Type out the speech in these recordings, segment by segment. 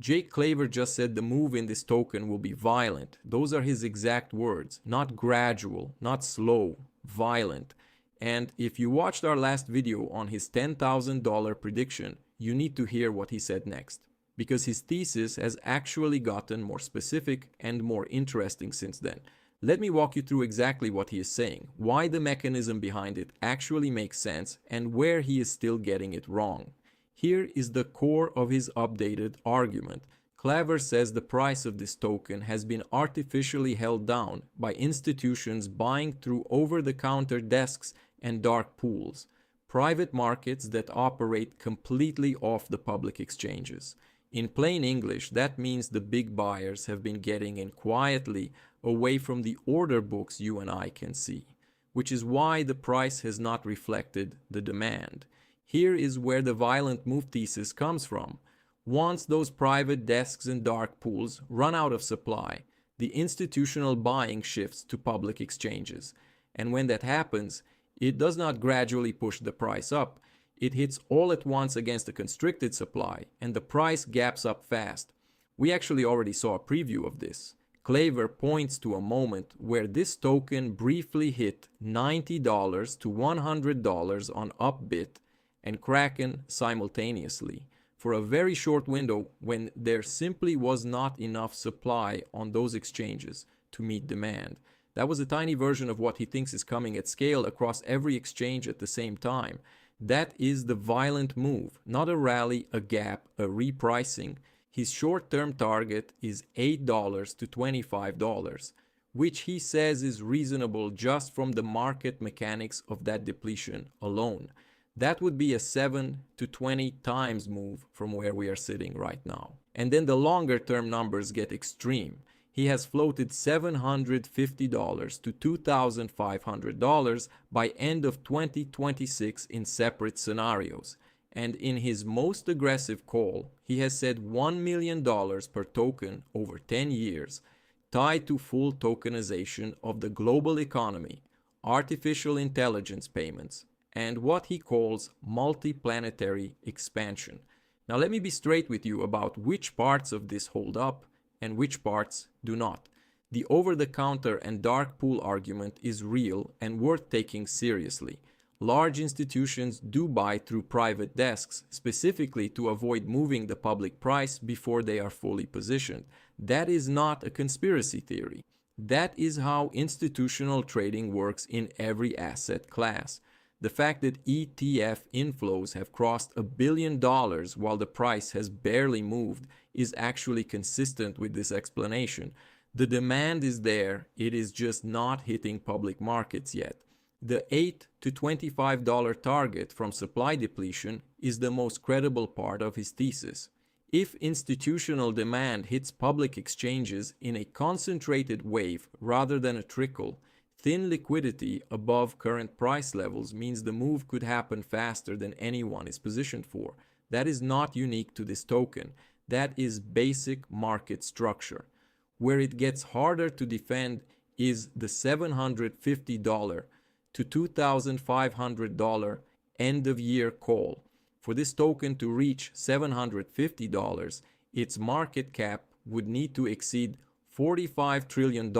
Jake Claver just said the move in this token will be violent. Those are his exact words. Not gradual, not slow, violent. And if you watched our last video on his $10,000 prediction, you need to hear what he said next. Because his thesis has actually gotten more specific and more interesting since then. Let me walk you through exactly what he is saying, why the mechanism behind it actually makes sense, and where he is still getting it wrong. Here is the core of his updated argument. Claver says the price of this token has been artificially held down by institutions buying through over-the-counter desks and dark pools, private markets that operate completely off the public exchanges. In plain English, that means the big buyers have been getting in quietly away from the order books you and I can see, which is why the price has not reflected the demand. Here is where the violent move thesis comes from. Once those private desks and dark pools run out of supply, the institutional buying shifts to public exchanges. And when that happens, it does not gradually push the price up. It hits all at once against a constricted supply, and the price gaps up fast. We actually already saw a preview of this. Claver points to a moment where this token briefly hit $90 to $100 on Upbit and Kraken simultaneously for a very short window when there simply was not enough supply on those exchanges to meet demand. That was a tiny version of what he thinks is coming at scale across every exchange at the same time. That is the violent move, not a rally, a gap, a repricing. His short-term target is $8 to $25, which he says is reasonable just from the market mechanics of that depletion alone. That would be a 7 to 20 times move from where we are sitting right now. And then the longer term numbers get extreme. He has floated $750 to $2,500 by end of 2026 in separate scenarios. And in his most aggressive call, he has said $1 million per token over 10 years, tied to full tokenization of the global economy, artificial intelligence payments, and what he calls multiplanetary expansion. Now let me be straight with you about which parts of this hold up and which parts do not. The over-the-counter and dark pool argument is real and worth taking seriously. Large institutions do buy through private desks, specifically to avoid moving the public price before they are fully positioned. That is not a conspiracy theory. That is how institutional trading works in every asset class. The fact that ETF inflows have crossed $1 billion while the price has barely moved is actually consistent with this explanation. The demand is there, it is just not hitting public markets yet. The $8 to $25 target from supply depletion is the most credible part of his thesis. If institutional demand hits public exchanges in a concentrated wave rather than a trickle, thin liquidity above current price levels means the move could happen faster than anyone is positioned for. That is not unique to this token. That is basic market structure. Where it gets harder to defend is the $750 to $2,500 end of year call. For this token to reach $750, its market cap would need to exceed $45 trillion,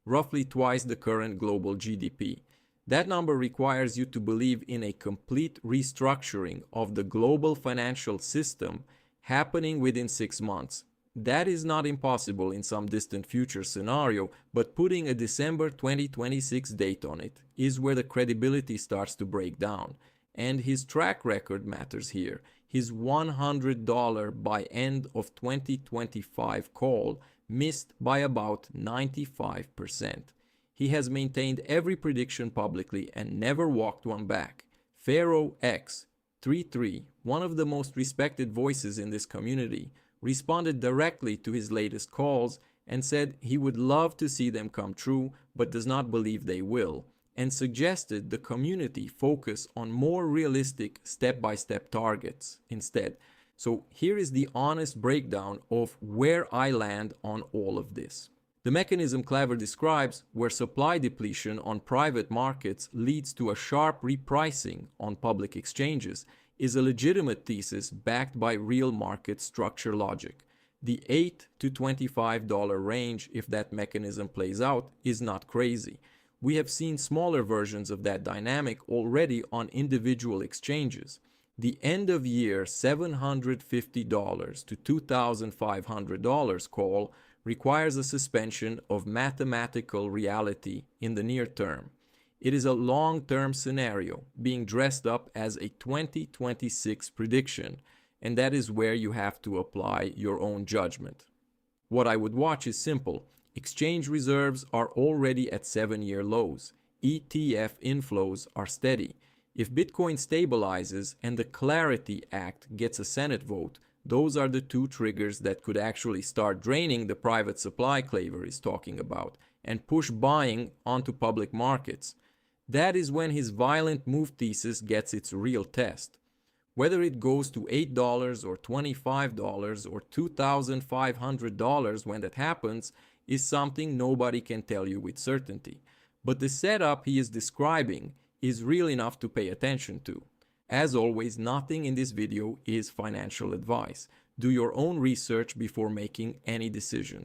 roughly twice the current global GDP. That number requires you to believe in a complete restructuring of the global financial system happening within 6 months. That is not impossible in some distant future scenario, but putting a December 2026 date on it is where the credibility starts to break down. And his track record matters here. His $100 by end of 2025 call missed by about 95%. He has maintained every prediction publicly and never walked one back. Pharaoh X33, one of the most respected voices in this community, responded directly to his latest calls and said he would love to see them come true but does not believe they will, and suggested the community focus on more realistic step-by-step targets instead. So here is the honest breakdown of where I land on all of this. The mechanism Claver describes, where supply depletion on private markets leads to a sharp repricing on public exchanges, is a legitimate thesis backed by real market structure logic. The $8 to $25 range, if that mechanism plays out, is not crazy. We have seen smaller versions of that dynamic already on individual exchanges. The end of year $750 to $2,500 call requires a suspension of mathematical reality in the near term. It is a long-term scenario being dressed up as a 2026 prediction, and that is where you have to apply your own judgment. What I would watch is simple. Exchange reserves are already at 7-year lows. ETF inflows are steady. If Bitcoin stabilizes and the Clarity Act gets a Senate vote, those are the two triggers that could actually start draining the private supply Claver is talking about and push buying onto public markets. That is when his violent move thesis gets its real test. Whether it goes to $8 or $25 or $2,500 when that happens is something nobody can tell you with certainty. But the setup he is describing is real enough to pay attention to. As always, nothing in this video is financial advice. Do your own research before making any decision.